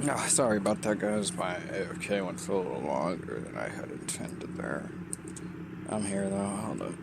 Ah, sorry about that, guys. My AFK went for a little longer than I had intended there. I'm here, though. Hold up.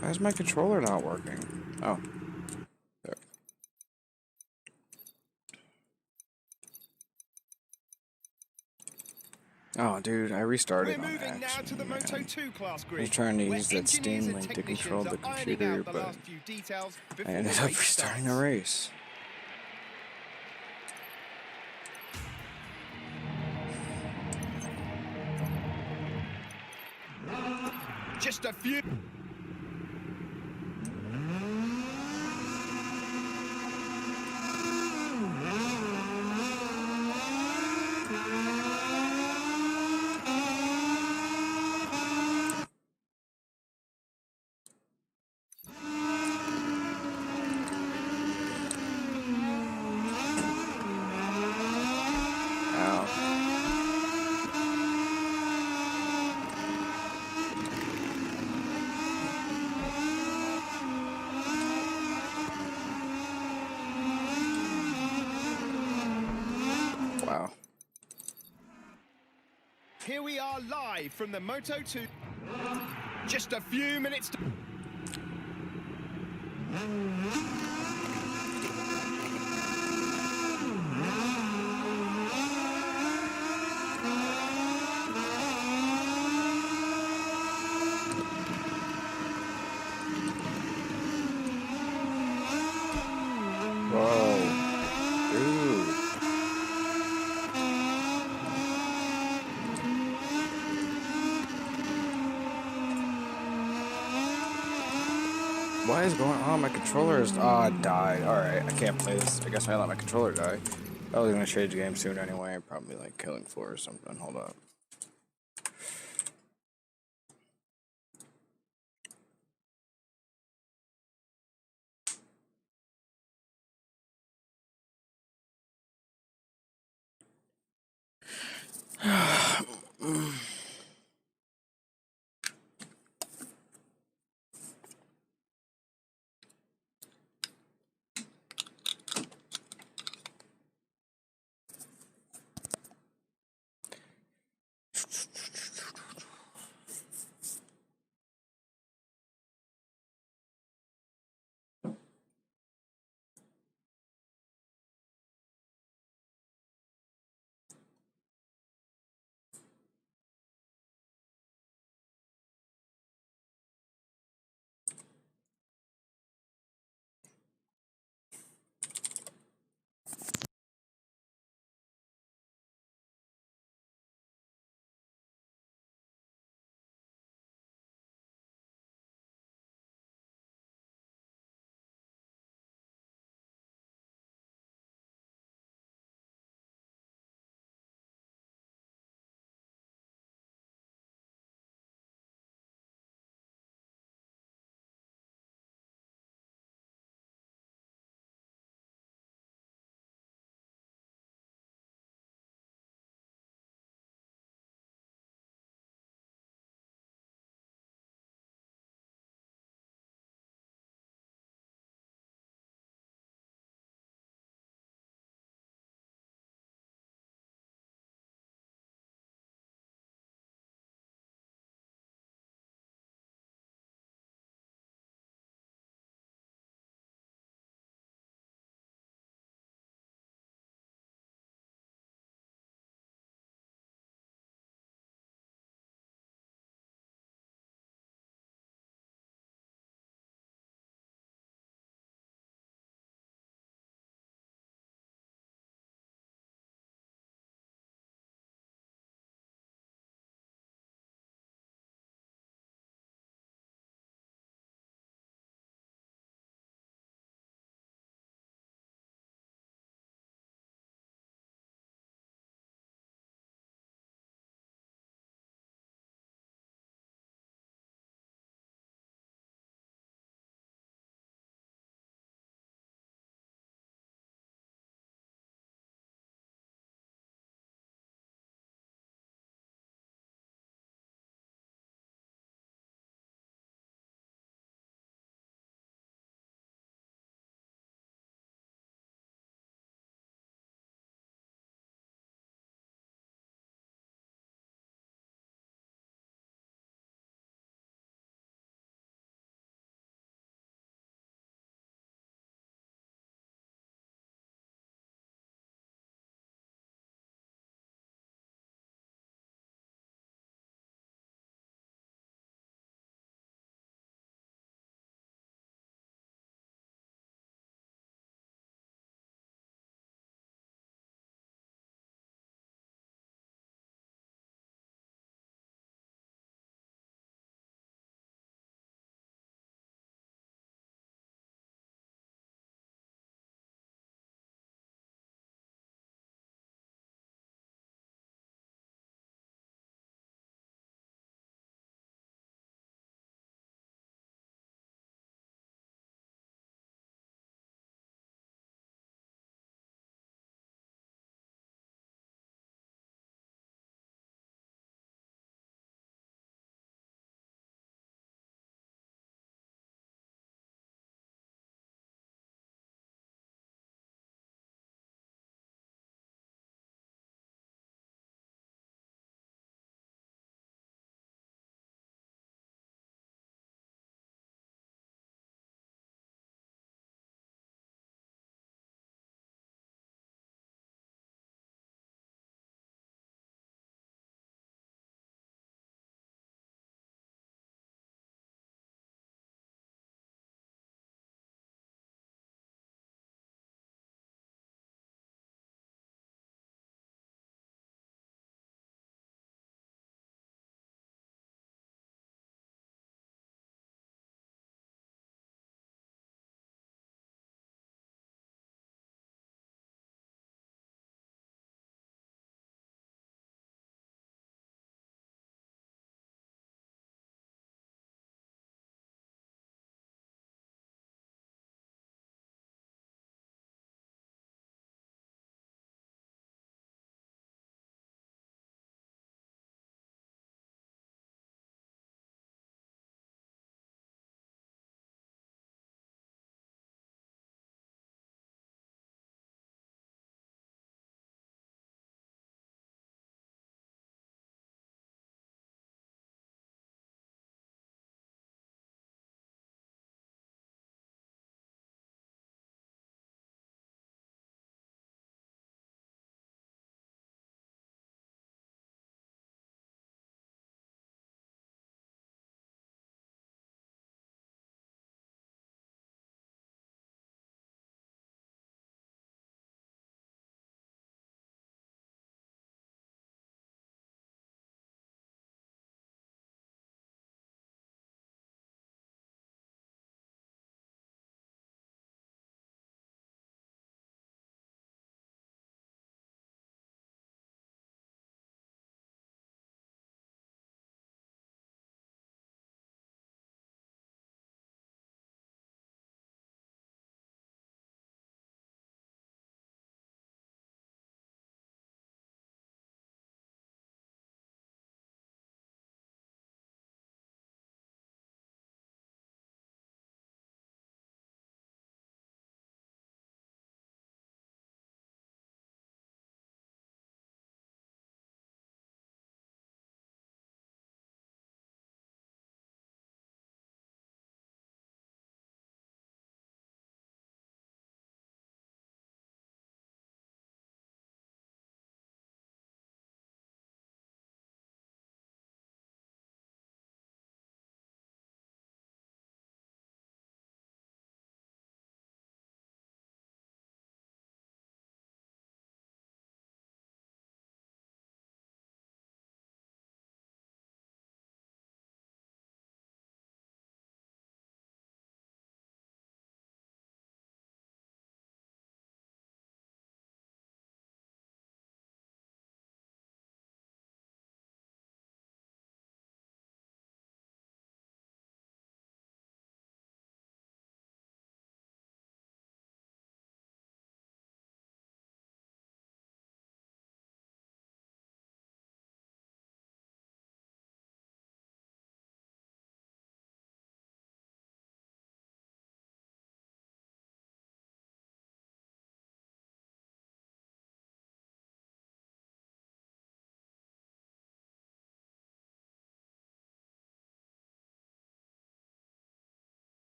Why is my controller not working? Oh. There. Oh, dude, I restarted We're on moving now to the accident, Moto man. 2 class I was grid, trying to where use that engineers Steam and link to control technicians are the ironing computer, out the but last few details I before ended the up race restarting the starts. race. Just a few. Ow. Wow. Here we are live from the Moto 2. Just a few minutes. Whoa. Dude. What is going on? My controller is... died. Alright, I can't play this. I guess I let my controller die. I was gonna change the game soon anyway. Probably like Killing Floor or something. Hold up.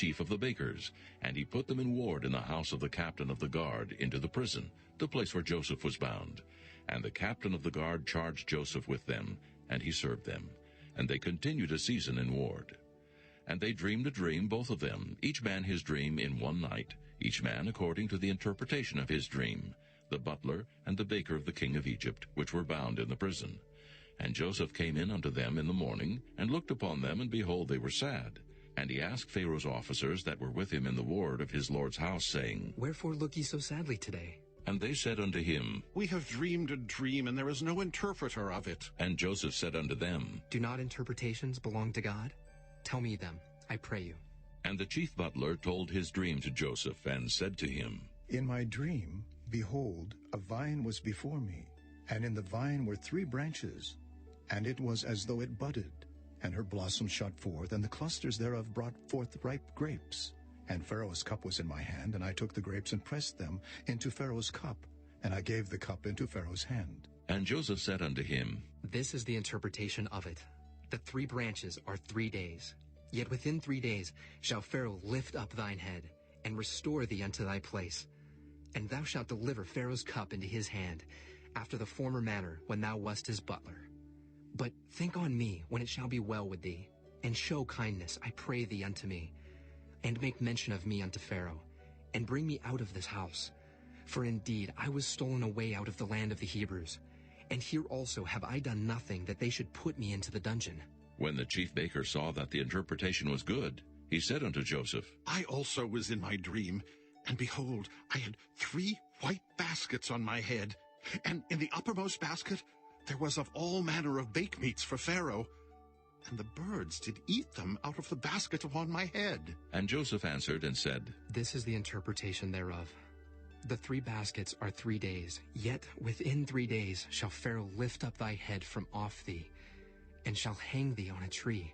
chief of the bakers, and he put them in ward in the house of the captain of the guard into the prison, the place where Joseph was bound. And the captain of the guard charged Joseph with them, and he served them. And they continued a season in ward. And they dreamed a dream, both of them, each man his dream in one night, each man according to the interpretation of his dream, the butler and the baker of the king of Egypt, which were bound in the prison. And Joseph came in unto them in the morning, and looked upon them, and behold, they were sad. And he asked Pharaoh's officers that were with him in the ward of his lord's house, saying, Wherefore look ye so sadly today? And they said unto him, We have dreamed a dream, and there is no interpreter of it. And Joseph said unto them, Do not interpretations belong to God? Tell me them, I pray you. And the chief butler told his dream to Joseph, and said to him, In my dream, behold, a vine was before me, and in the vine were 3 branches, and it was as though it budded, and her blossoms shot forth, and the clusters thereof brought forth ripe grapes. And Pharaoh's cup was in my hand, and I took the grapes and pressed them into Pharaoh's cup, and I gave the cup into Pharaoh's hand. And Joseph said unto him, This is the interpretation of it. The 3 branches are 3 days. Yet within 3 days shall Pharaoh lift up thine head, and restore thee unto thy place. And thou shalt deliver Pharaoh's cup into his hand, after the former manner when thou wast his butler. But think on me when it shall be well with thee, and show kindness, I pray thee, unto me, and make mention of me unto Pharaoh, and bring me out of this house. For indeed I was stolen away out of the land of the Hebrews, and here also have I done nothing that they should put me into the dungeon. When the chief baker saw that the interpretation was good, he said unto Joseph, I also was in my dream, and behold, I had 3 white baskets on my head, and in the uppermost basket there was of all manner of bakemeats for Pharaoh, and the birds did eat them out of the basket upon my head. And Joseph answered and said, This is the interpretation thereof. The 3 baskets are 3 days, yet within 3 days shall Pharaoh lift up thy head from off thee, and shall hang thee on a tree,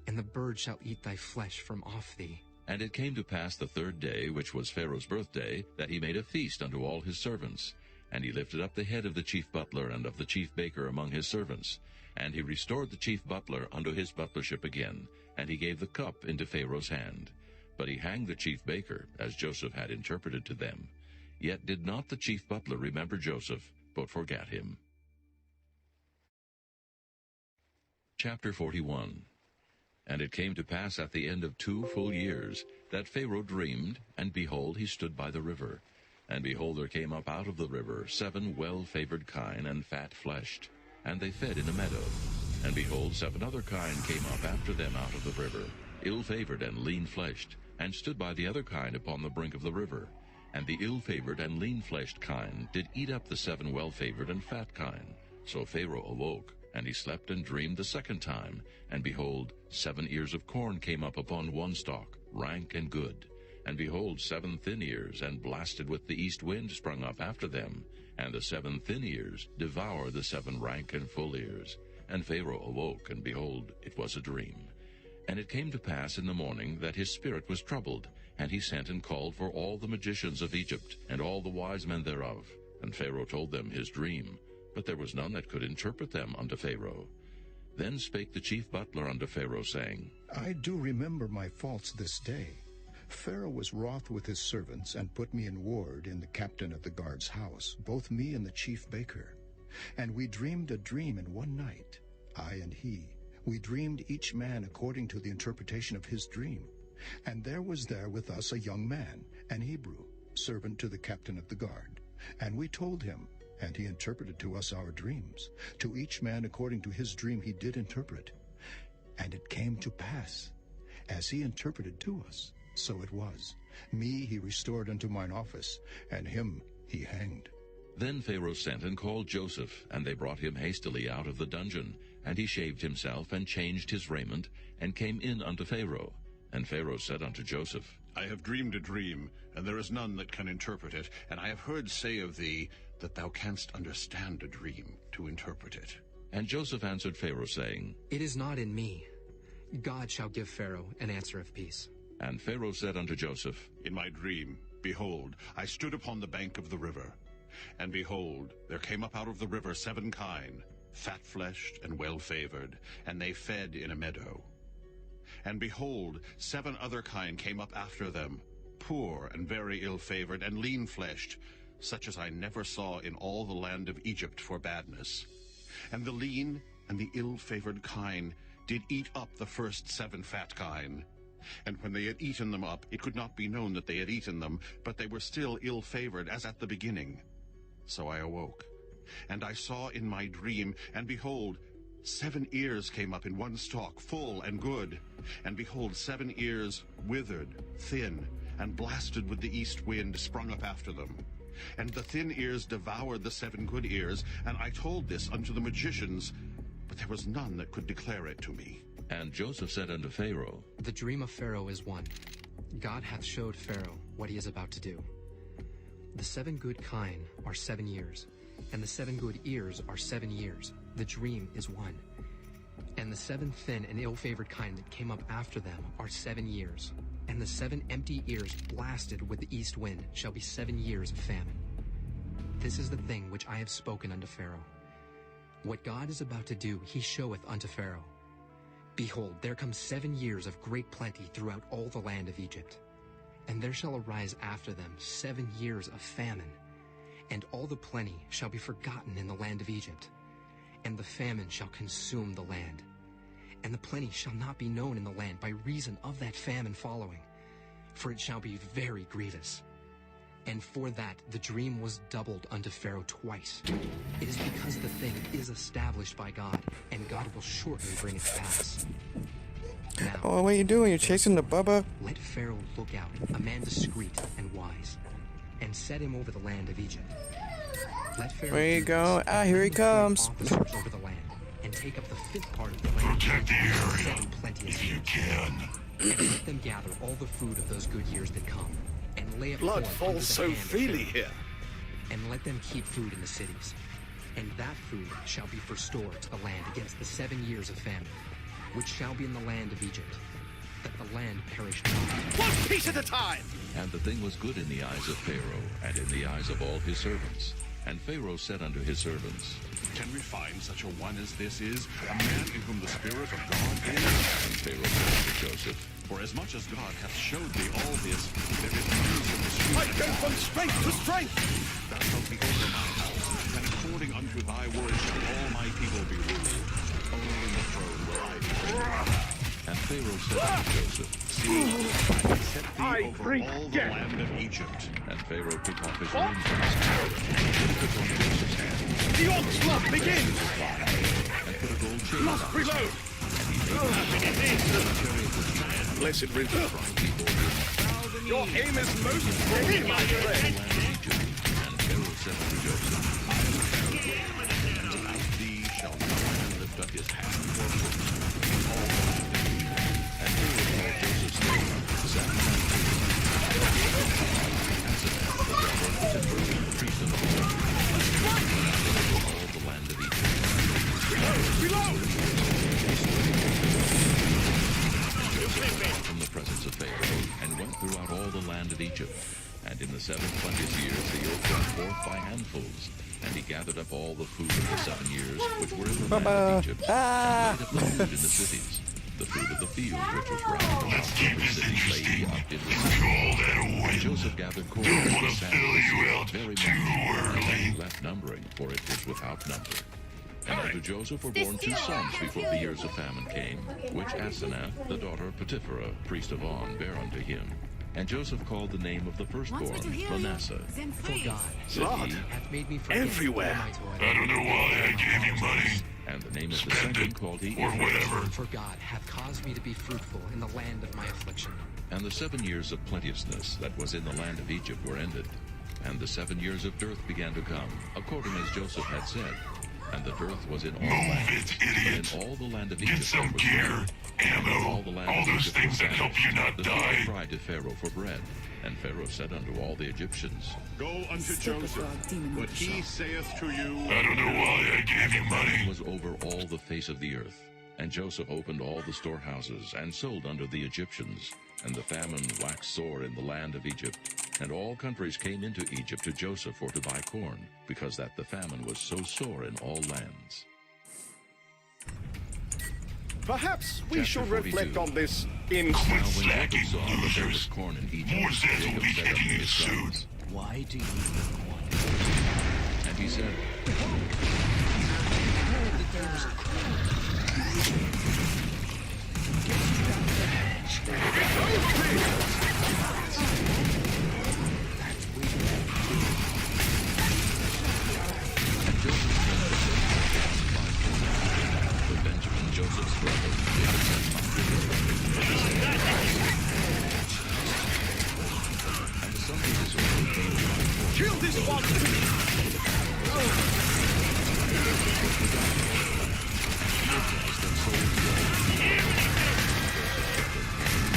and the bird shall eat thy flesh from off thee. And it came to pass the 3rd day, which was Pharaoh's birthday, that he made a feast unto all his servants. And he lifted up the head of the chief butler and of the chief baker among his servants. And he restored the chief butler unto his butlership again, and he gave the cup into Pharaoh's hand. But he hanged the chief baker, as Joseph had interpreted to them. Yet did not the chief butler remember Joseph, but forgat him. Chapter 41. And it came to pass at the end of 2 full years, that Pharaoh dreamed, and behold, he stood by the river. And behold, there came up out of the river 7 well-favored kine and fat-fleshed, and they fed in a meadow. And behold, 7 other kine came up after them out of the river, ill-favored and lean-fleshed, and stood by the other kine upon the brink of the river. And the ill-favored and lean-fleshed kine did eat up the 7 well-favored and fat kine. So Pharaoh awoke, and he slept and dreamed the 2nd time. And behold, 7 ears of corn came up upon one stalk, rank and good. And behold, 7 thin ears, and blasted with the east wind, sprung up after them. And the 7 thin ears devoured the 7 rank and full ears. And Pharaoh awoke, and behold, it was a dream. And it came to pass in the morning that his spirit was troubled, and he sent and called for all the magicians of Egypt, and all the wise men thereof. And Pharaoh told them his dream, but there was none that could interpret them unto Pharaoh. Then spake the chief butler unto Pharaoh, saying, I do remember my faults this day. Pharaoh was wroth with his servants, and put me in ward in the captain of the guard's house, both me and the chief baker. And we dreamed a dream in one night, I and he. We dreamed each man according to the interpretation of his dream. And there was there with us a young man, an Hebrew, servant to the captain of the guard. And we told him, and he interpreted to us our dreams. To each man according to his dream he did interpret. And it came to pass, as he interpreted to us, so it was. Me he restored unto mine office, and him he hanged. Then Pharaoh sent and called Joseph, and they brought him hastily out of the dungeon. And he shaved himself, and changed his raiment, and came in unto Pharaoh. And Pharaoh said unto Joseph, I have dreamed a dream, and there is none that can interpret it. And I have heard say of thee, that thou canst understand a dream to interpret it. And Joseph answered Pharaoh, saying, It is not in me. God shall give Pharaoh an answer of peace. And Pharaoh said unto Joseph, In my dream, behold, I stood upon the bank of the river. And behold, there came up out of the river 7 kine, fat-fleshed and well-favored, and they fed in a meadow. And behold, 7 other kind came up after them, poor and very ill-favored and lean-fleshed, such as I never saw in all the land of Egypt for badness. And the lean and the ill-favored kine did eat up the first 7 fat kine. And when they had eaten them up, it could not be known that they had eaten them, but they were still ill-favored as at the beginning. So I awoke, and I saw in my dream, and behold, 7 ears came up in one stalk, full and good. And behold, 7 ears withered, thin, and blasted with the east wind sprung up after them. And the thin ears devoured the 7 good ears, and I told this unto the magicians, but there was none that could declare it to me. And Joseph said unto Pharaoh, The dream of Pharaoh is one. God hath showed Pharaoh what he is about to do. The 7 good kine are 7 years, and the 7 good ears are 7 years. The dream is one. And the 7 thin and ill-favored kine that came up after them are 7 years. And the 7 empty ears blasted with the east wind shall be 7 years of famine. This is the thing which I have spoken unto Pharaoh. What God is about to do he showeth unto Pharaoh. Behold, there come 7 years of great plenty throughout all the land of Egypt. And there shall arise after them 7 years of famine. And all the plenty shall be forgotten in the land of Egypt. And the famine shall consume the land. And the plenty shall not be known in the land by reason of that famine following. For it shall be very grievous. And for that the dream was doubled unto Pharaoh twice. It is because the thing is established by God, and God will shortly bring it to pass. Now, Oh, what are you doing? You're chasing the Bubba? let Pharaoh look out, a man discreet and wise, and set him over the land of Egypt. Let Pharaoh Where you do go? this, Ah, here he and appoint comes. officers over the land, and take up the 5th part of the land. Protect the area 7 plenteous years. And let them gather all the food of those good years that come, and lay it Blood forth under falls the so hand of freely Pharaoh. here. And let them keep food in the cities. And that food shall be for store to the land against the 7 years of famine, which shall be in the land of Egypt, that the land perish not. One piece at a time! And the thing was good in the eyes of Pharaoh, and in the eyes of all his servants. And Pharaoh said unto his servants, Can we find such a one as this is, a man in whom the Spirit of God is? And Pharaoh said unto Joseph, For as much as God hath showed thee all this, there is news of the I street. go from strength to strength! Thou shalt be over my house, and according unto thy word shall all my people be ruled. Only the throne will I be great. And Pharaoh said unto Joseph, See, I have set thee I over drink all the death. land of Egypt. And Pharaoh took off his ring from his hand, and put it on Joseph's hand, The onslaught begins! and put a gold chain Must about his reload! neck. And he made a chariot with him, Blessed River, before him, your aim is most steady, my the friend! land of Egypt. And Pharaoh said unto Joseph, And without thee shall no man lift up his hand or foot in all the land of Egypt. and Pharaoh called Joseph's name, Zachariah, Asenath, the daughter of Potiphar, the priest of the Lord, over all the land of Egypt. Joseph went out from the presence of Pharaoh, and went throughout all the land of Egypt. And in the 7 plenteous years the earth went forth by handfuls, and he gathered up all the food of the 7 years which were in the land of Egypt, and laid up the food in the cities. The fruit of the field which was round about the cities laid he up in the cities. And Joseph gathered corn in the sand, very much, and he left numbering, for it was without number. And unto Joseph were born 2 sons before the years of famine came, which Asenath, the daughter of Potiphar, priest of On, bare unto him. And Joseph called the name of the firstborn Manasseh. For God Said he, hath made me forget Everywhere. all my toil. I don't know why I gave you money, and the name of the Spend second it, called he or whatever. For God hath caused me to be fruitful in the land of my affliction. And the 7 years of plenteousness that was in the land of Egypt were ended. And the 7 years of dearth began to come, according as Joseph had said. And the dearth was in all lands, idiot. but in all the land of Get Egypt some there was gear, bread. ammo, All the land all of those Egypt things was that help famished. you not The die. people cried to Pharaoh for bread. And Pharaoh said unto all the Egyptians, Go unto Joseph, what he saith to you. I don't know why I gave you money. was over all the face of the earth. And Joseph opened all the storehouses, and sold unto the Egyptians. And the famine waxed sore in the land of Egypt. And all countries came into Egypt to Joseph for to buy corn, because that the famine was so sore in all lands. Perhaps we Chapter should reflect 42. on this in... Now when Jacob Slacking saw that there was losers. corn in More Egypt, Zeds will Jacob be said unto hitting you his soon. sons, Why do you need corn? and he said, Behold, that there was corn. But Benjamin, Joseph's brother, Jacob said unto him, and the sons of Israel came to my corn. Kill this one!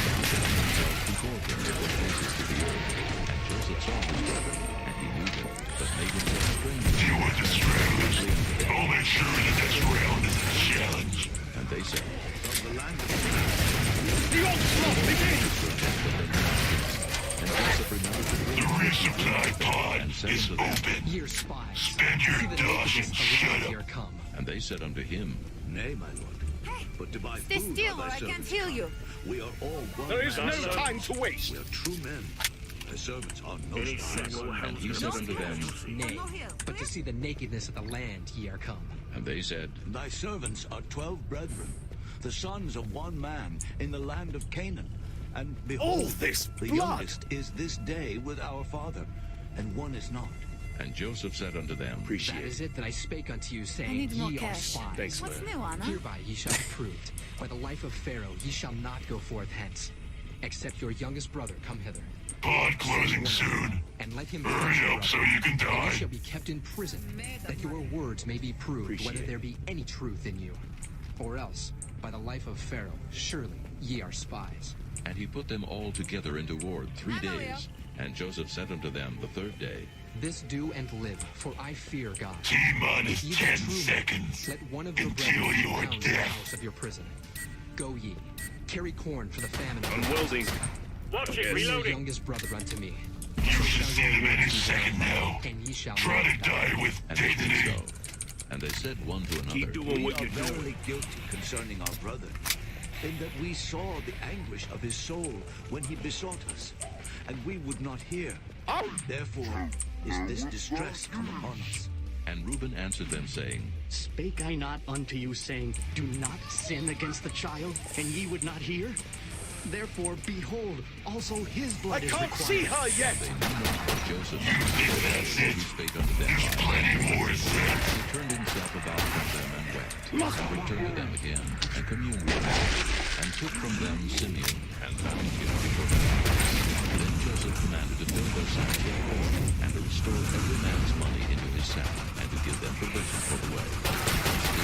Before him there were faces to the earth, and Joseph saw his brother, and he knew them, but made himself strange. You want the scramblers? I'll make sure that this round is a challenge. And they said, The onslaught begins! and Joseph remembered the The dream resupply pod and said is unto them, open. Ye are spies. Spend your See the dosh nakedness and of the shut land up. here come. and they said unto him, Nay, my lord. But to buy Stay food still, are or thy I can't servants heal come. you. We are all one There is man no servant. time to waste. We are true men. Thy servants are no spies. and he said unto them, Nay, but to see the nakedness of the land ye are come. and they said, Thy servants are 12 brethren, the sons of one man in the land of Canaan. And behold, All this the blood! youngest is this day with our father, and one is not. and Joseph said unto them, That is it that I spake unto you, I saying, need more Ye are cash. spies. What's new, Anna? Hereby ye shall be proved. By the life of Pharaoh ye shall not go forth hence, except your youngest brother come hither. Pod closing soon. And let him Hurry fetch your up so brother, you can and die. ye shall be kept in prison, that your words may be proved, whether there be any truth in you. Or else, by the life of Pharaoh, surely ye are spies. and he put them all together into ward 3 days. And Joseph said unto them the third day, This do and live, for I fear God. T-minus Ye be 10 true men, seconds. let one of your until brethren be your found in the death. house of your prison. Go ye, carry corn for the famine. I'm welding. Watch it, Bring your youngest brother unto me. You So should shall see your them any words be second done, now. and ye shall Try not to die with and they did dignity. so. And they said one to another, Keep doing We what are you're doing. verily guilty concerning our brother, in that we saw the anguish of his soul when he besought us, and we would not hear. Therefore is this distress come upon us. And Reuben answered them, saying, Spake I not unto you, saying, Do not sin against the child, and ye would not hear? Therefore, behold, also his I blood is can't required. see her yet! They knew not that Joseph That's he it. spake unto them There's by plenty more Zeds. He turned himself about from them and wept, and returned to them again, and communed with them, and took from them Simeon, and bound him before them. Then Joseph commanded to fill their sacks with corn, and to restore every man's money into his sack, and to give them provision for the way.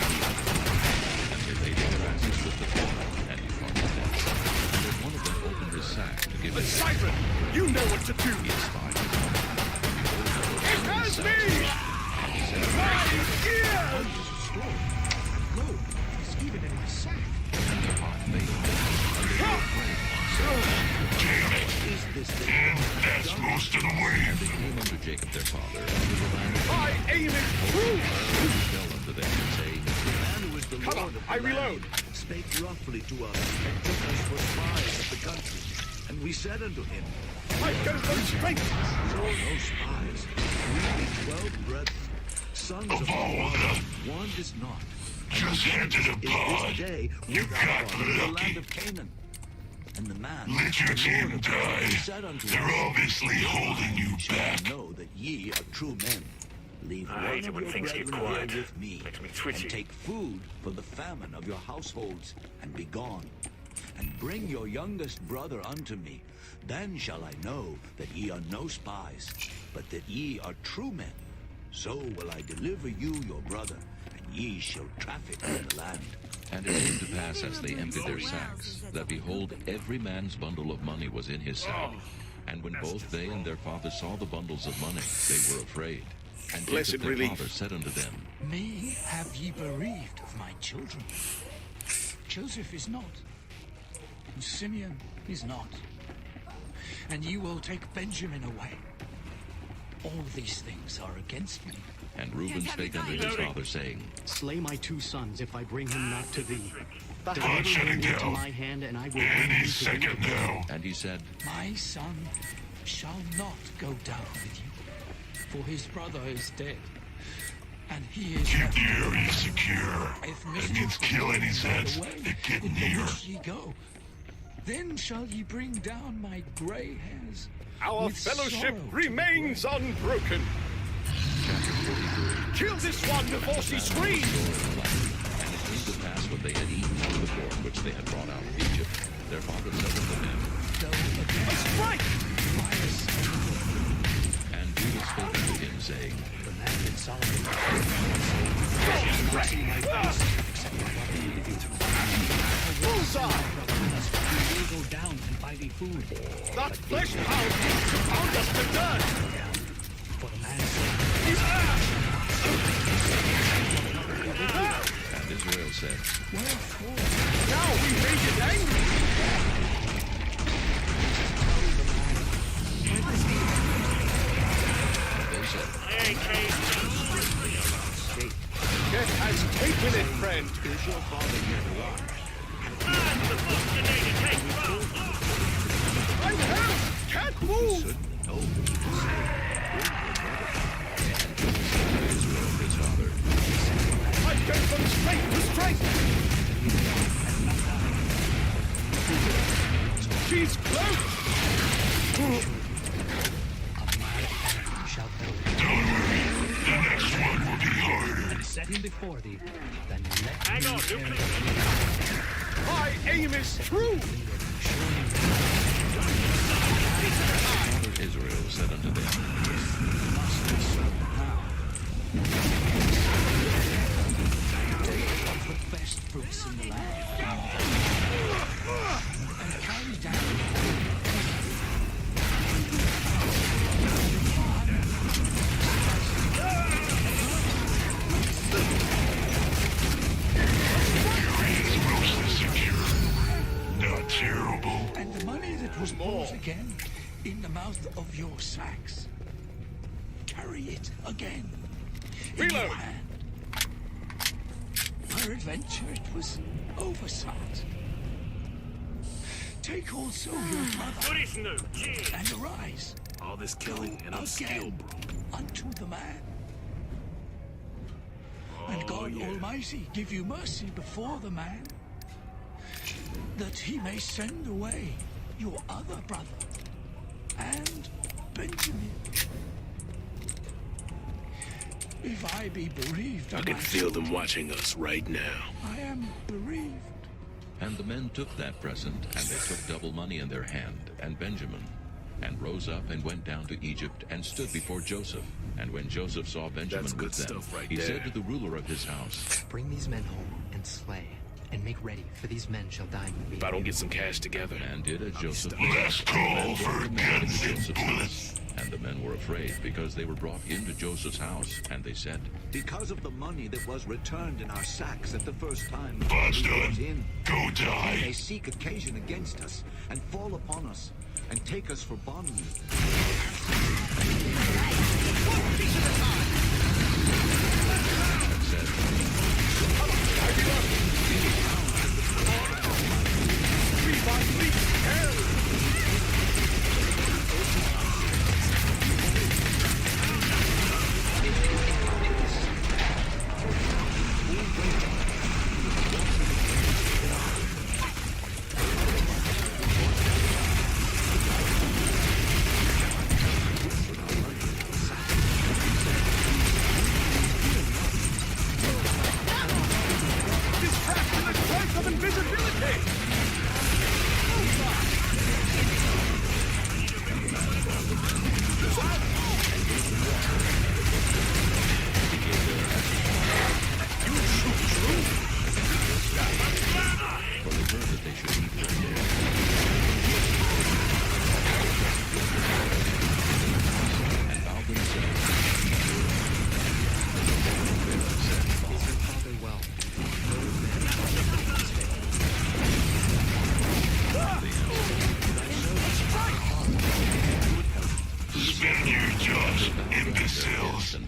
And they laid their asses with the corn, and departed thence. And as one of them opened his sack to give But him Simon, you know what to do! he espied his money. And behold, there was in his Has sack. me! And he said, My ears! Lo, he's even in his sack. and their heart failed them, and they were afraid, saying, Is this the That's most of the way. And they came unto Jacob their father, unto the land of My aim is true! Canaan, who fell unto them, saying, The man who is the Come Lord on, of the I reload. land spake roughly to us and took us for spies of the country. And we said unto him, I go for strength! We are no spies. We be 12 brethren, sons of our father. One is not. And Just the head to the youngest is pod. this day You with our got father in the lucky. land of Canaan. And the man, Let your the team Lord of the land, die. said unto They're us, obviously holding you Shall back. I know that ye are true men? Leave I one hate it of when your things get brethren quiet. here with me, Makes me twitchy. and take food for the famine of your households, and be gone. And bring your youngest brother unto me. Then shall I know that ye are no spies, but that ye are true men. So will I deliver you your brother, and ye shall traffic in the land. And it came to pass as they emptied their sacks, that behold, every man's bundle of money was in his sack. And when both they and their father saw the bundles of money, they were afraid. And Blessed Jacob their relief. father said unto them, Me have ye bereaved of my children. Joseph is not, and Simeon is not. And ye will take Benjamin away. All these things are against me. And Reuben spake unto his father, saying, Slay my 2 sons if I bring him not to thee. God Deliver shut him it into down. my hand, and I will bring Any him to second thee. now. and he said, My son shall not go down with you, for his brother is dead, and he is Keep left the area secure. If Against kill any Zeds that get near. which ye go, then shall ye bring down my gray hairs. Our with fellowship sorrow to the remains unbroken. Chapter 43. Kill this one before she screams! And it came to pass when they had eaten of the corn which they had brought out of Egypt, their father said unto them, Go again. A strike! and Judah spake unto him, saying, The man in Solomon. See my face, except my brother leave you. Bullseye! We will go down and buy thee food. That flesh pound pound us to dirt! For the man said, And Israel said, Wherefore? Now we made it angry! and they said, Death has taken it, friend! is your father yet alive? I'm hurt! Can't move! Israel his father, I go from strength to strength! She's close! A mad enemy shall know. The next one will be harder. And set him before thee, then let Hang him on, tear Luke. it. My aim is true! father Israel said unto them, Take of the best fruits in the land, and carry down Area's mostly secure. Not terrible. and the money that was bought again in the mouth of your sacks. Carry it again in your Reload. hand. Peradventure it was oversight. Take also your brother and arise. All this killing and Again unto the man. And God Almighty give you mercy before the man, that he may send away your other brother and Benjamin. If I be bereaved, I of can my feel them children, watching us right now. I am bereaved. And the men took that present, and they took double money in their hand, and Benjamin, and rose up and went down to Egypt, and stood before Joseph. And when Joseph saw Benjamin That's good with them, stuff right he there. said to the ruler of his house, Bring these men home and slay, and make ready, for these men shall die with me. If I don't get some cash together, and did as Joseph stuck. Last call for brought the men into guns and Joseph's bullets. house. And the men were afraid, because they were brought into Joseph's house. And they said, Because of the money that was returned in our sacks at the first time Bob's we done. went in, Go they die. seek occasion against us and fall upon us and take us for bondmen. and said,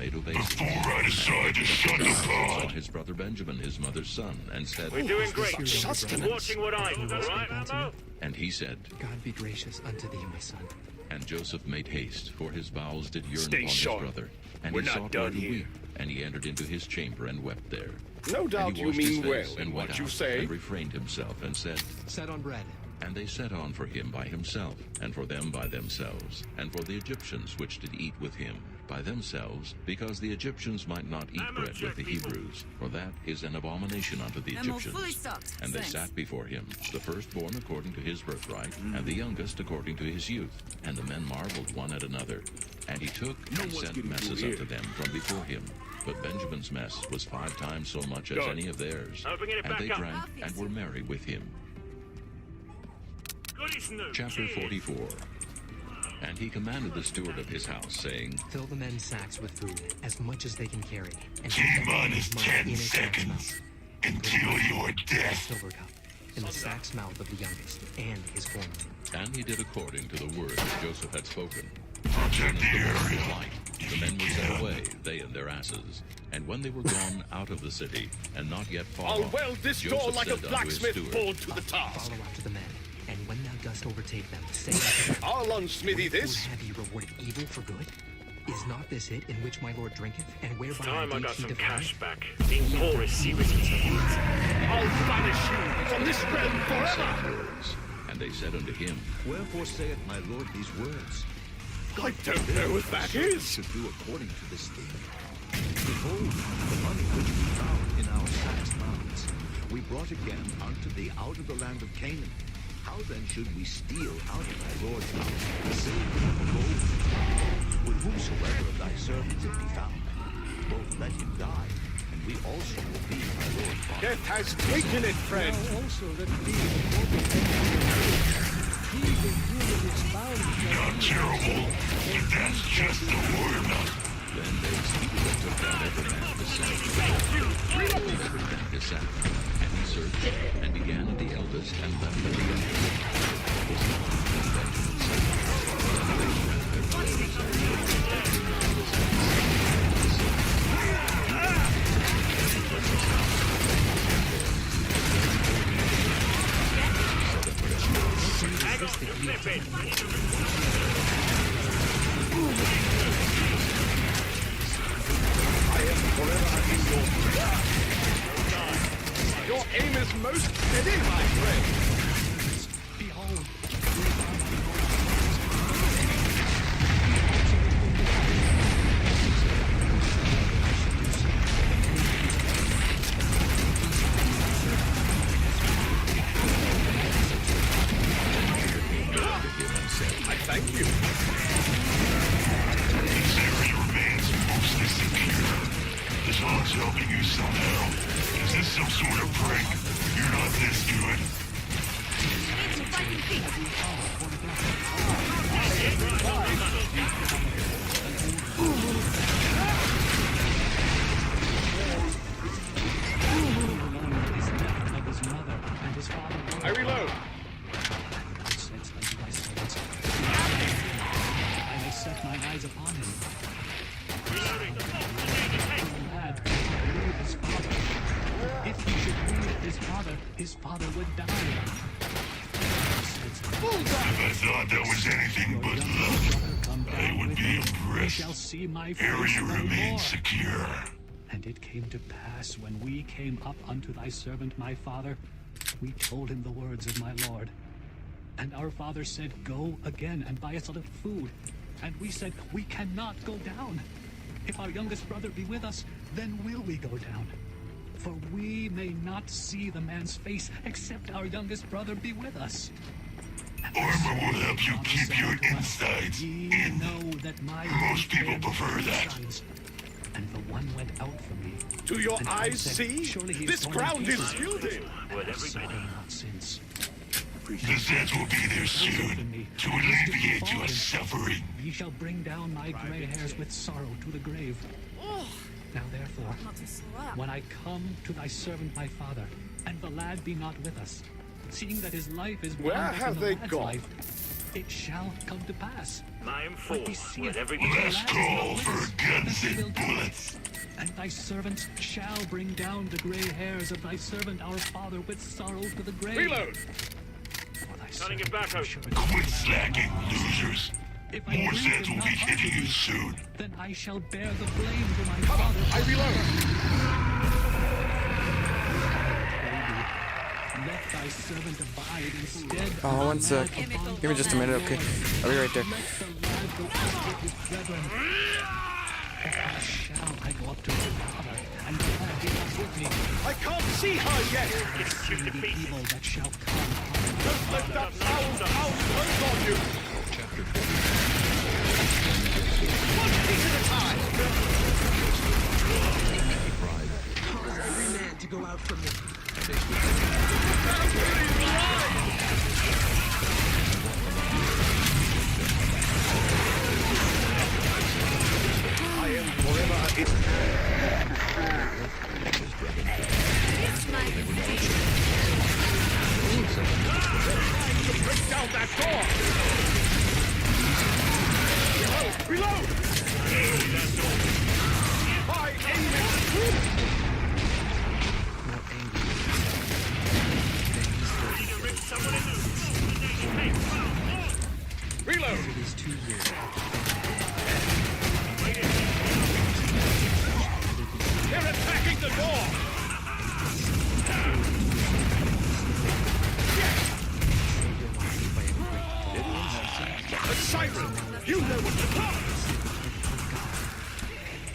potato basins. Before I decide to shut the Saw pod. his brother Benjamin, his mother's son, and said, We're doing great. Sustenance. Watching what I do, right, Elmo? and he said, God be gracious unto thee, my son. and Joseph made haste, for his bowels did yearn Stay upon sharp. his brother. And We're he not sought done where to here. weep, and he entered into his chamber and wept there. No And doubt he you washed his mean face well in and went what you out, say. and refrained himself, and said, Set on bread. And they set on for him by himself, and for them by themselves, and for the Egyptians which did eat with him by themselves, because the Egyptians might not eat bread with the Hebrews, for that is an abomination unto the Ammo Egyptians. fully stocked. And they Thanks. sat before him, the firstborn according to his birthright, and the youngest according to his youth. And the men marveled one at another. And he took and one's sent getting messes through unto them from before him. But Benjamin's mess was 5 times so much as Good. any of theirs. Now bring it And back they up. drank and were merry with him. Chapter 44. And he commanded the steward of his house, saying, Fill the men's sacks with food, as much as they can carry, and T put every minus man's 10 in his sack's seconds mouth. until you're A dead. silver cup in the sack's mouth of the youngest and his foreman. And he did according to the word that Joseph had spoken. Protect the The area. light, the men were sent away, they and their asses. And when they were gone out of the city, and not yet far I'll off, weld this Joseph door like a said unto his blacksmith steward, pulled to the task. Follow after the men, and when thou dost overtake them, say unto them, I'll unsmithy Wherefore this. have ye rewarded evil for good? Is not this it in which my lord drinketh, and whereby Time I indeed got he some devoureth? cash back. Being poor is seriously. I'll banish you from this realm He forever. said words. And they said unto him, Wherefore saith my lord these words? I don't know what that is. Should do according to this thing. Behold, the money which we found in our sacks' mouths, we brought again unto thee out of the land of Canaan. How then should we steal out of thy lord's house the silver and the gold? With whomsoever of thy servants it be found, both let him die, and we also will be my lord's father. Death has taken it, friend. Not terrible, but that's just the word. Then they speedily took down every man his sack. Every man his sack. And he searched, and began at the eldest, and left at the youngest. It was not in Benjamin's sack. Then they rent their clothes, and every man his sack. Your aim is most steady, my friend. Behold, I thank you. This area remains mostly secure. This log's helping you somehow. Is this some sort of prank? You're not this good. his death of his mother and his father. I reload. I may set mine eyes upon him. Lad, leave his father. If he should leave his father would die. If I thought that was anything but luck, I would be You impressed. shall see my face Area no more. remains secure. And it came to pass when we came up unto thy servant my father, we told him the words of my lord. And our father said, Go again and buy us a little food. And we said, We cannot go down. If our youngest brother be with us, then will we go down. For we may not see the man's face, except our youngest brother be with us. Armor will help you keep your insides Ye in. know that my Most people lord prefer had that. sons, and the one went out from me. Do your And I eyes said, see? Surely he This born in ground is pieces. yielding. And I saw him not since. The Zeds will be there soon to alleviate your suffering. Ye shall bring down my gray hairs with sorrow to the grave. Now therefore, Not to slow up. when I come to thy servant my father, and the lad be not with us, seeing that his life is Where bound up in have the they lad's gone? life, it shall come to pass. I am When forward he seeth with every the Last last call of for the guns will and do it. bullets. And thy servants shall bring down the gray hairs of thy servant our father with sorrow to the grave. Reload! For thy Turning it servant back over. assuredly Quit shall slacking, not losers. If I More bring Zeds them will be not unto hitting you thee, soon. then I shall bear the blame for my father. I reload. Let thy servant abide instead. Oh, one sec. Give me just a minute, okay? I'll be right there. Let the lad go up with his brethren. But how shall I go up to my father, and the lad be not with me? I can't see her yet. See the evil that shall come. Don't let that foul close on you. Chapter 40. One piece at a time. He cried, Cause every man to go out from me. and they stood I am forever break down that door. Reload. My aim is More angry. reload. It is 2 years. They're attacking the door. The siren. You know what to do.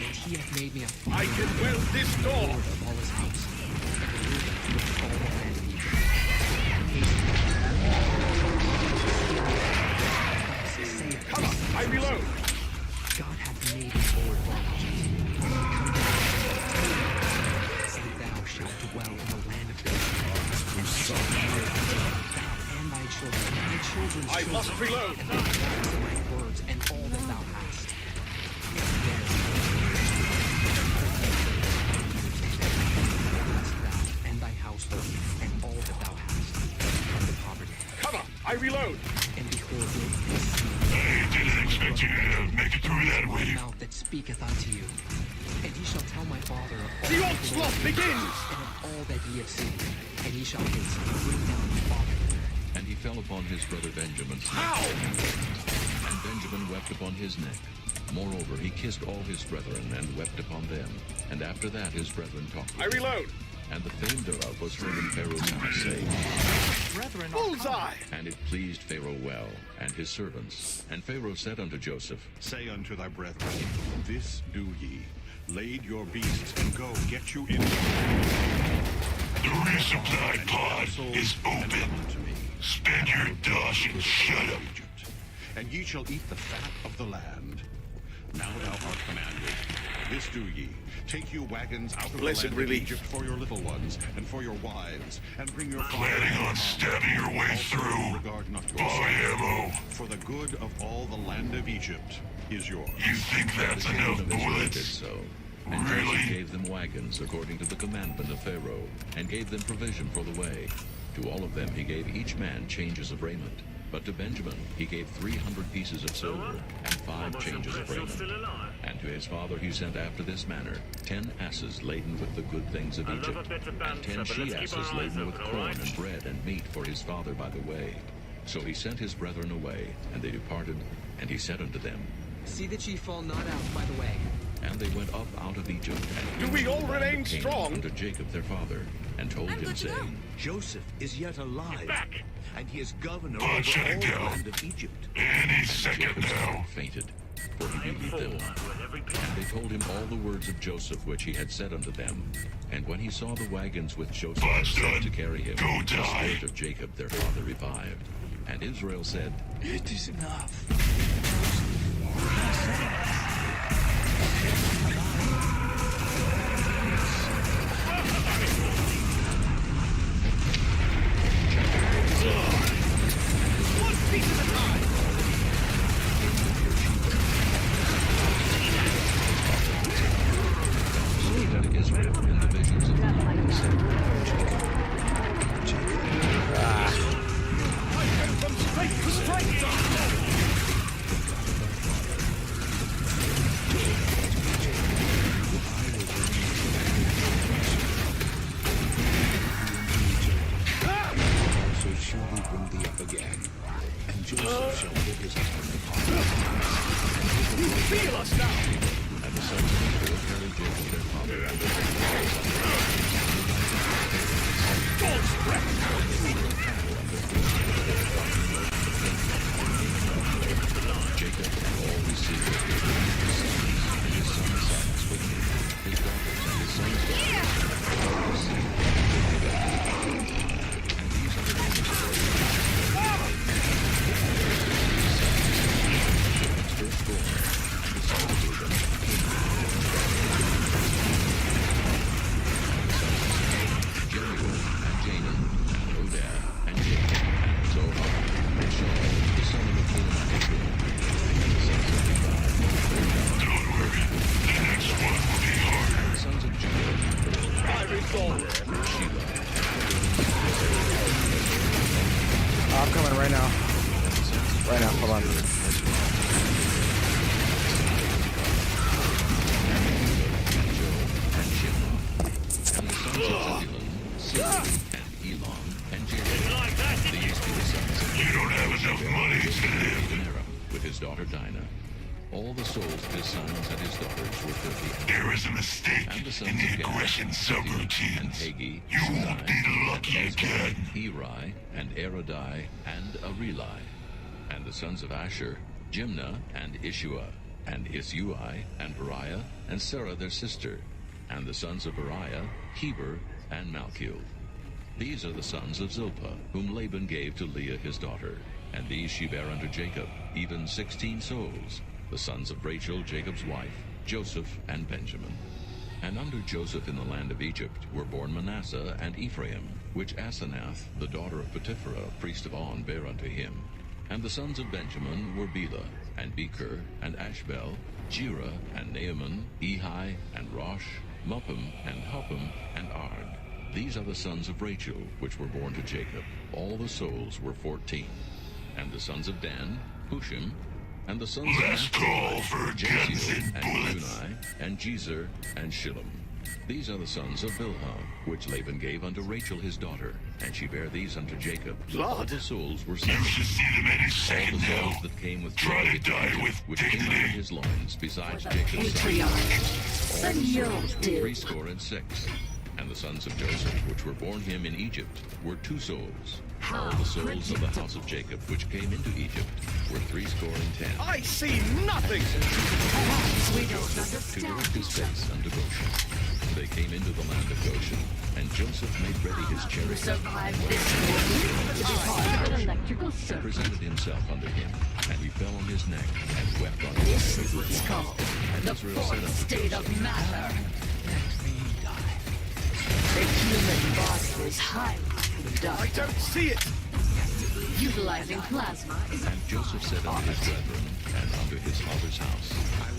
And he hath made me a I can weld this door. lord of all his house, and a ruler with all the land of Egypt. Come on. I reload. God hath made me lord of all Egypt. And thou shalt dwell in the land of Egypt. Thou and thy children, and thy children's I children, must reload. and thy birds, and all that thou hast. Thou and thy household, and all that thou hast, from the poverty. Come on. I reload. And behold, I didn't expect you to make it through that the wave. mouth that speaketh unto you. And he shall tell my father of all The that onslaught he begins. and of all that ye have seen. And he shall hasten to bring down my father. And he fell upon his brother Benjamin's neck. How? And Benjamin wept upon his neck. Moreover, he kissed all his brethren and wept upon them. And after that his brethren talked I with him. reload. And the fame thereof was heard in Pharaoh's house, saying, Bullseye. And it pleased Pharaoh well, and his servants. And Pharaoh said unto Joseph, Say unto thy brethren, this do ye. Lade your beasts and go, get you in. The resupply pod is open. Spend your dosh and shut up. Egypt, and ye shall eat the fat of the land. Now thou art commanded. This do ye. Take you wagons out of Blessed the land relief. of Egypt for your little ones, and for your wives, and bring your Planning on stabbing your way Also through. regard not Buy yourself. ammo. For the good of all the land of Egypt is yours. You think that's The king enough of Israel did bullets? so. And Really? Joseph gave them wagons according to the commandment of Pharaoh, and gave them provision for the way. To all of them he gave each man changes of raiment. But to Benjamin he gave 300 pieces of silver, and 5 changes of raiment. And to his father he sent after this manner 10 asses laden with the good things of Egypt, and 10 she-asses laden with corn and bread and meat for his father by the way. So he sent his brethren away, and they departed, and he said unto them, See that ye fall not out by the way. And they went up out of Egypt, and Do came we to the all land of remain Canaan strong? unto Jacob their father, and told him, saying, Joseph is yet alive, and he is governor Oh, over shut all it the down. land of Egypt. Any second Jacob's now. heart fainted, for he believed them. And they told him all the words of Joseph which he had said unto them. And when he saw the wagons which Joseph had God's sent done. to carry him, Go the die. spirit of Jacob their father revived. And Israel said, It is enough. One piece at a time. So that Israel in the visions of the Lord said, Jacob, Jacob. I go from strength to strength. right now. Right now, hold on. And the sons of Zebulun, Siri, and Elon, and Jared. These were the sons of You don't have enough money to live. Aram with his daughter Dinah. All the souls of his sons and his daughters were 38. There is a mistake And the in sons the of Gad, aggression and subroutines. Hagi, You won't Shadai, be lucky and Ezra, again. Eri, and Erodai, and Areli. And the sons of Asher, Jimnah, and Ishua, and Isui, and Beriah, and Sarah their sister. And the sons of Beriah, Heber, and Malchiel. These are the sons of Zilpah, whom Laban gave to Leah his daughter. And these she bare unto Jacob, even 16 souls, the sons of Rachel, Jacob's wife, Joseph, and Benjamin. And under Joseph in the land of Egypt were born Manasseh and Ephraim, which Asenath, the daughter of Potipherah, priest of On, bare unto him. And the sons of Benjamin were Bela, and Becher, and Ashbel, Jerah, and Naaman, Ehi, and Rosh, Muppim, and Huppim, and Ard. These are the sons of Rachel, which were born to Jacob. All the souls were 14. And the sons of Dan, Hushim, and the sons Last of call for guns Jaziel, and and bullets. Unai, and Jezer, and Shillem. These are the sons of Bilhah, which Laban gave unto Rachel his daughter, and she bare these unto Jacob. All the souls were You 7. should see them any All second the now. souls that came with Try Jacob to die Egypt, with which came out of dignity. his loins, besides Jacob's sons. Patriarch. All And the you'll souls were do. 66. And the sons of Joseph, which were born him in Egypt, were 2 souls. All the souls of the house of Jacob, which came into Egypt, were 70. I see nothing! Perhaps we don't To understand. direct his face unto Goshen. They came into the land of Goshen, and Joseph made ready his chariot, Survive this morning to be part of an electrical and circuit. presented himself unto him. And he fell on his neck, and wept on his This neck. is what's called And the Israel said fourth unto state of Joseph, matter. The human body is highly I conductive. don't see it! Utilizing plasma is And Joseph said unto his brethren, and unto his father's house,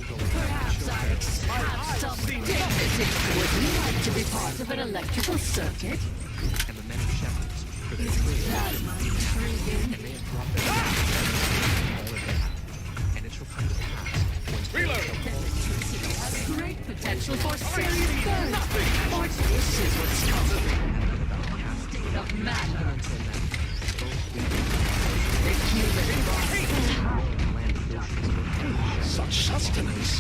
perhaps I have some dignity. Would you like to be part of an electrical circuit? And the many shepherds, for their Plasma intriguing. and they have brought their all of them. And it shall come to pass, when Reload! Electricity has great potential for serious good. For this is what's called state of matter. The human body is highly conductive. Such sustenance!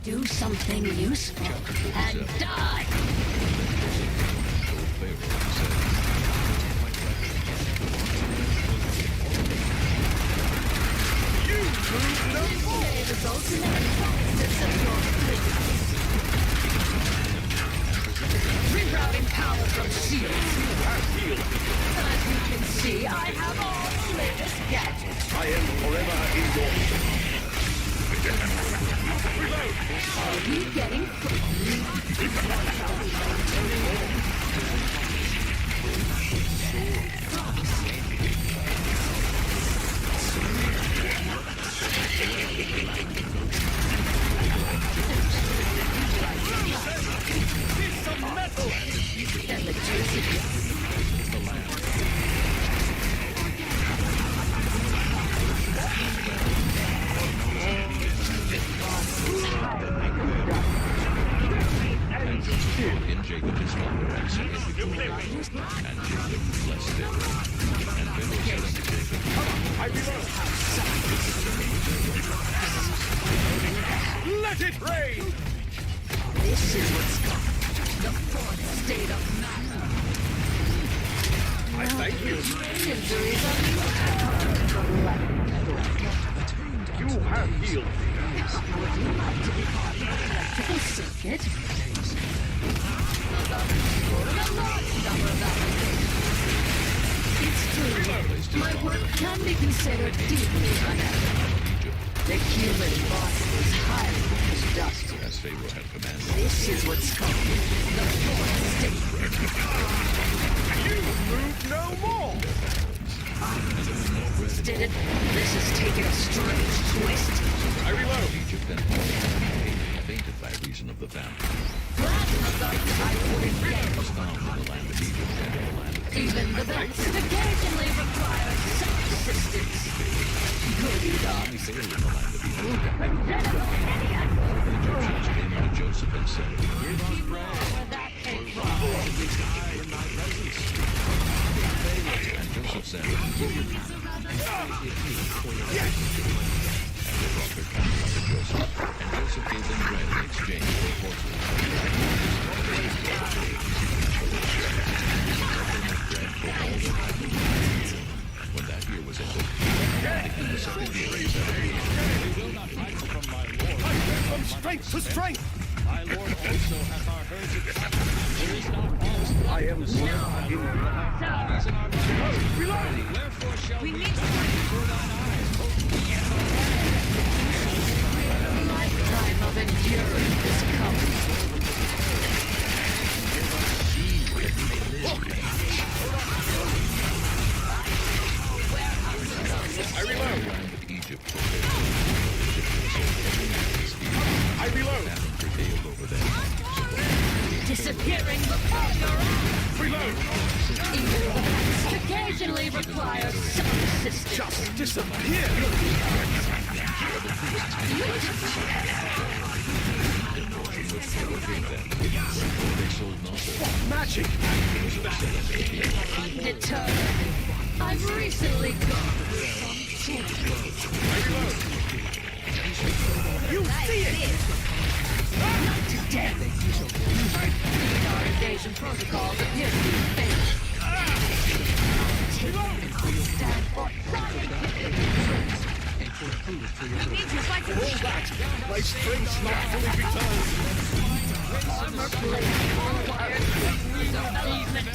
Do something useful and die. told Pharaoh, and said, You move no more! Display the ultimate fastest of your fleet. Rerouting power from shields. As you can see, I have all the latest gadgets. I am forever in your Are you getting electricity? And Joseph brought in Jacob his father, and set him before Pharaoh. And Jacob blessed Pharaoh. And Pharaoh said unto Jacob, Let it rain! This is what's called the fourth state of matter. I thank you. Injuries are You have healed me. Would you like to be part of an electrical circuit? It's true. My work can be considered deeply unethical. The human body is highly conductive. as Pharaoh had commanded. This is what's called the fourth state. You move no more! Did it? This is taking a strange twist. I reload! Egypt and all fainted by reason of the famine. Plasma guns, I wouldn't get. Was found in the land of Egypt and in the land of Even the best occasionally require some assistance. Good dogs. The Egyptians came unto Joseph and said, Give us bread. Where that came from. In thy presence. and Joseph said, give your camel. And they brought their camel unto Joseph, and Joseph gave them bread in exchange for horses. When that year was ended, in the second year, he said, We will not hide from my lord. From strength to strength. My lord also hath our herds of cattle. There is not alms blood in the sword of my lord, but our bodies and our lives. Wherefore shall we die before thine eyes, O Lifetime of endurance is coming. I reload. Egypt I reload. prevailed over them. Disappearing before your eyes. Reload. Even the best occasionally require some assistance. Just disappear. They sold not their Magic. Determined. I've recently gone from You see it. not today. Our invasion protocols appear to be fake. Stand for My strength's not fully returned. armor plate required element.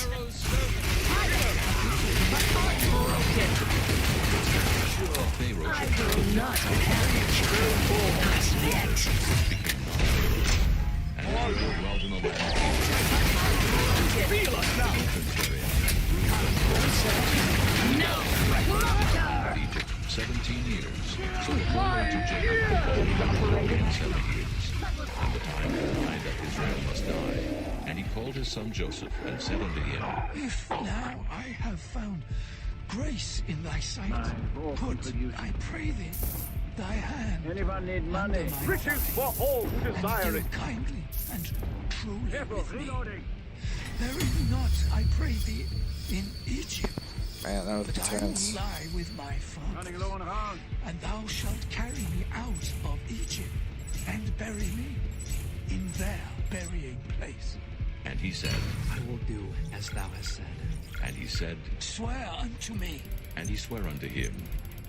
But unbroken. Pharaoh I will not perish not yet. and Israel dwelt in the land Feel us now. No brother. of Egypt 17 years. So the Lord to Jacob called him 7 years. And the time died that Israel must die. And he called his son Joseph and said unto him, If now I have found grace in thy sight, put, I pray thee, thy hand. Anyone need money? Riches for all who desire and it. deal kindly and truly with me. Bury me not, I pray thee, in Egypt, Man, that was but I will intense. lie with my father, Running low on hand. and thou shalt carry me out of Egypt, and bury me in their burying place. and he said, I will do as thou hast said. and he said, Swear unto me. and he sware unto him.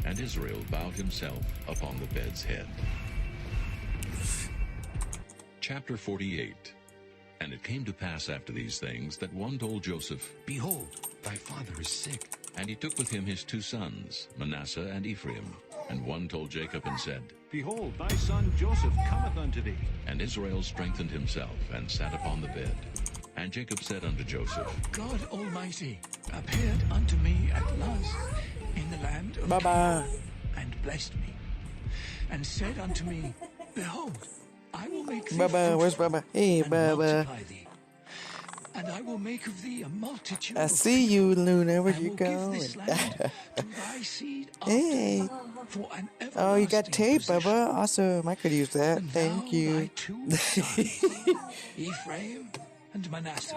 And Israel bowed himself upon the bed's head. Chapter 48. And it came to pass after these things that one told Joseph, Behold, thy father is sick. and he took with him his 2 sons, Manasseh and Ephraim. And one told Jacob and said, Behold, thy son Joseph cometh unto thee. and Israel strengthened himself and sat upon the bed. And Jacob said unto Joseph, God Almighty appeared unto me at last in the land of Bye-bye. Canaan, and blessed me, and said unto me, Behold, I will make thee Bye-bye. Where's fruitful, Baba? Hey, and Baba. multiply thee, and I will make of thee a multitude I of see you, Luna. Where I you will give going? this land to thy seed after Hey. thee for an Oh, you got everlasting tape, possession. Baba. Awesome. I could use that. And Thank thou you. thy 2 sons, Ephraim and Manasseh,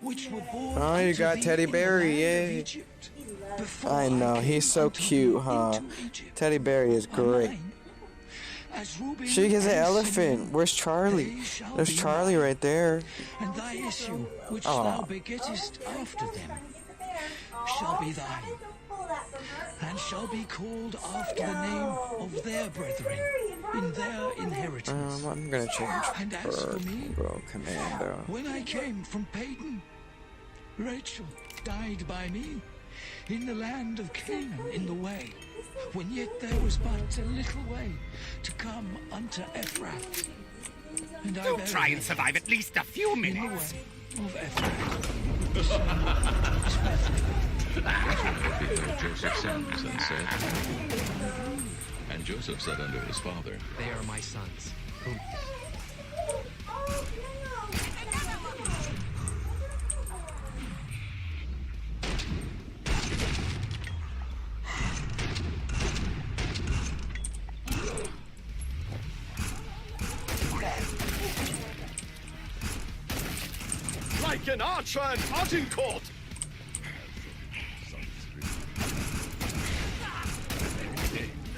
which were born Oh, you unto got thee Teddy in the Berry, land of yay. Egypt, before I know. came He's so unto thee cute, huh? into Egypt. Teddy Berry is Are great. mine. As Reuben She is an and elephant. Simeon, Where's Charlie? they shall There's be Charlie mine. right there. And thy issue, which Aw. thou begettest after them, shall be thine, and shall be called after the name of their brethren in their inheritance. I'm gonna change And as for me, Bro, Commando. when I came from Padan, Rachel died by me in the land of Canaan in the way, when yet there was but a little way to come unto Ephrath. And I Do buried try and her survive at least a few in the minutes. way of Ephrath. Behold, Joseph sons, and said, and Joseph said unto his father, They are my sons. Whom like an archer and Agincourt!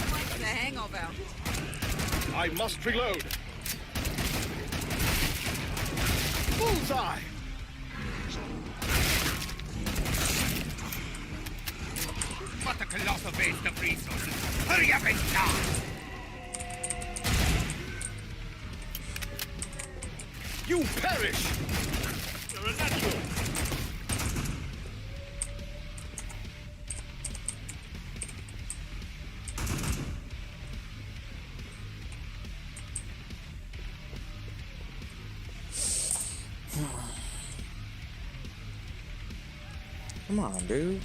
What's the hangover? I must reload. Bullseye! What a colossal waste of resources. Hurry up and die! You perish! You're a natural! Come on, dude.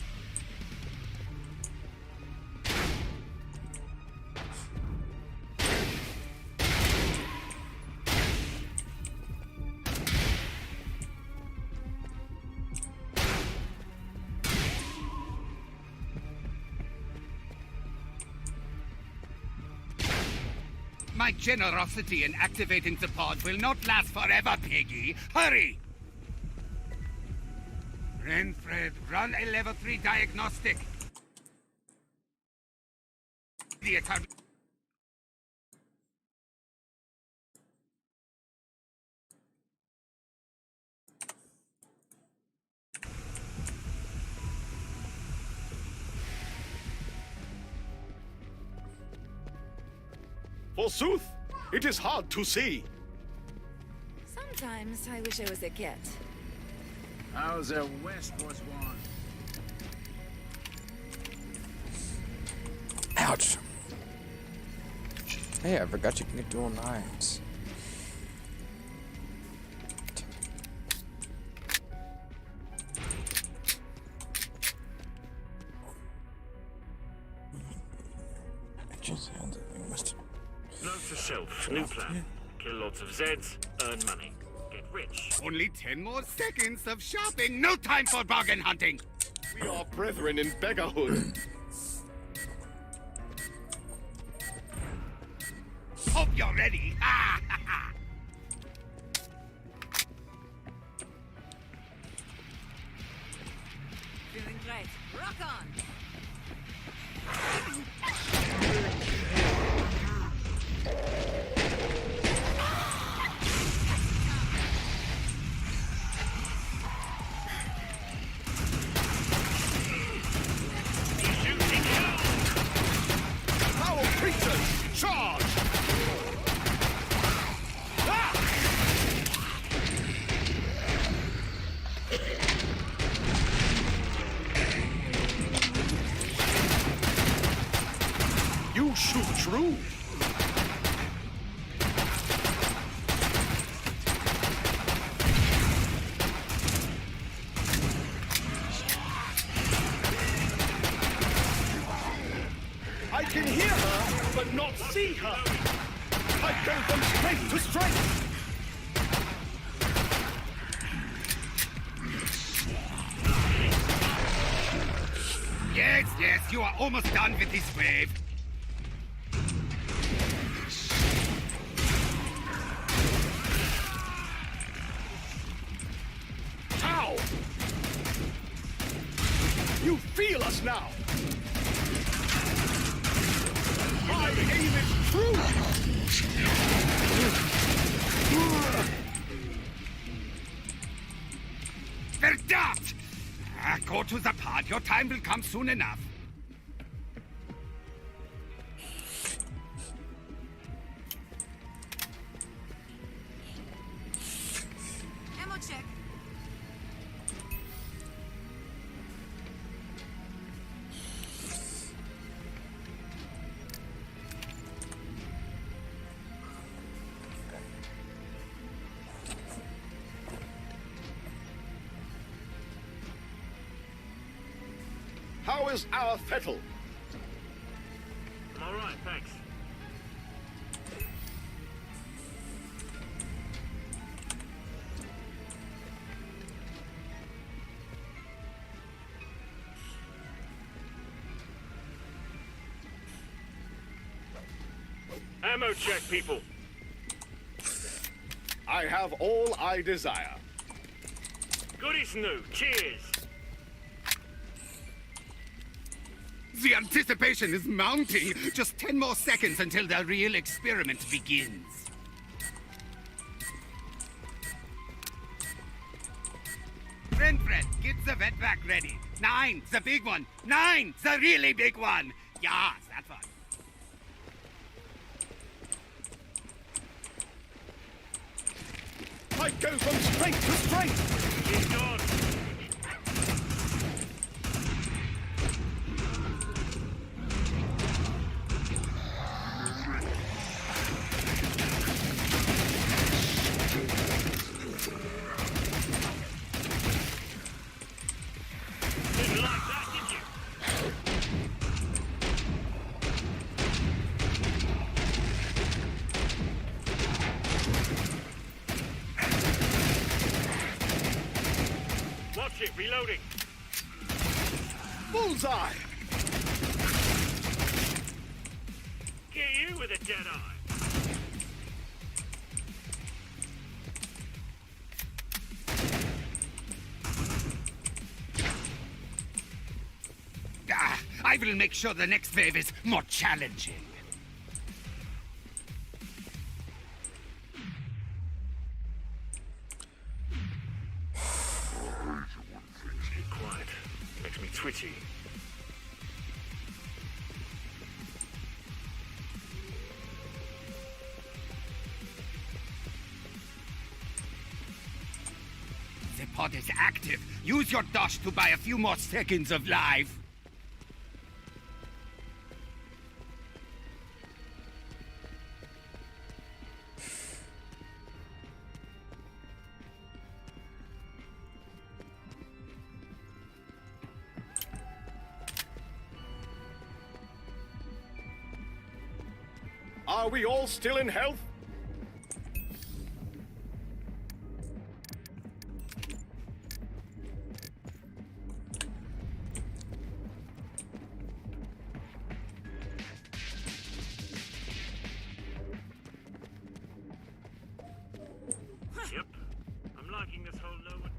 My generosity in activating the pod will not last forever, Piggy. Hurry! Renfred, run a level 3 diagnostic. The account. Forsooth, it is hard to see. Sometimes I wish I was a cat. How's a West was one? Ouch. Hey, I forgot you can get dual knives. Just handed me, must. Note to self, new plan. Kill lots of Zeds, earn money. Get rich. Only 10 more seconds of shopping. No time for bargain hunting. We are brethren in beggarhood. Hope you're ready. Ha ha ha. Feeling great. Rock on! Foul creatures, charge! You shoot true. I can hear her, but not see her. I go from strength to strength. Yes, yes, you are almost done with this wave. Ow! You feel us now. My aim is true. Verdammt! Go to the pod. Your time will come soon enough. Ammo check. How is our fettle? I'm all right, thanks. Ammo check, people. I have all I desire. Good is new. Cheers. The anticipation is mounting. Just 10 more seconds until the real experiment begins. Renfred, get the wetback ready. 9, the big one. 9, the really big one. Yes, that one. I go from strength to strength. He's gone. Didn't like that, did you? Watch it, reloading. Bullseye! Get you with a dead eye. I will make sure the next wave is more challenging. Keep quiet. Makes me twitchy. The pod is active. Use your dash to buy a few more seconds of life. Are we all still in health? Yep. I'm liking this whole lower...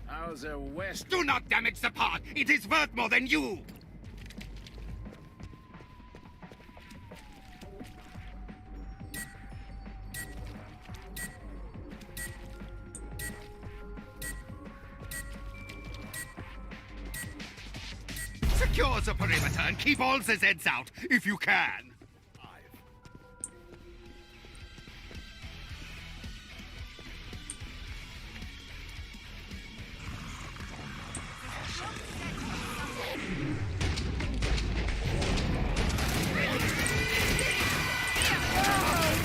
How's a west? Do not damage the pod. It is worth more than you. Secure the perimeter and keep all the Zeds out, if you can.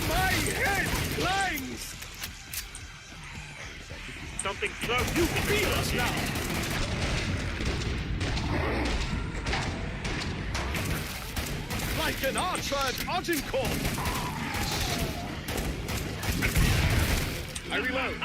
My head clangs! Something close. You feel us now! Like an archer at Agincourt! I reload.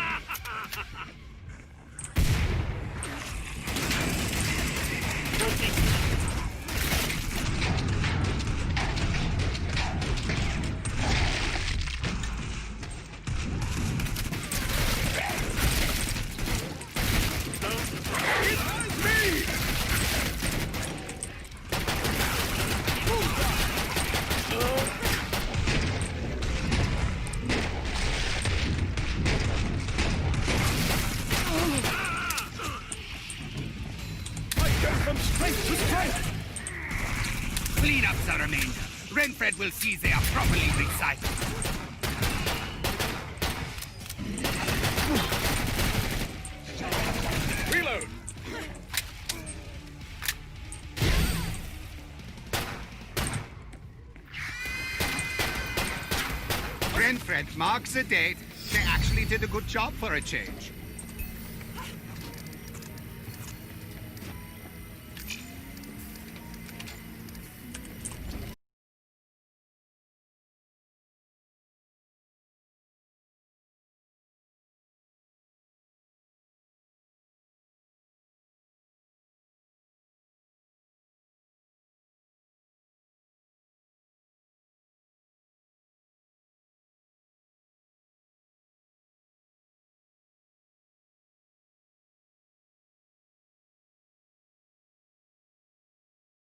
Clean up the remainder. Renfred will see they are properly recycled. Reload! Renfred marks the date. They actually did a good job for a change.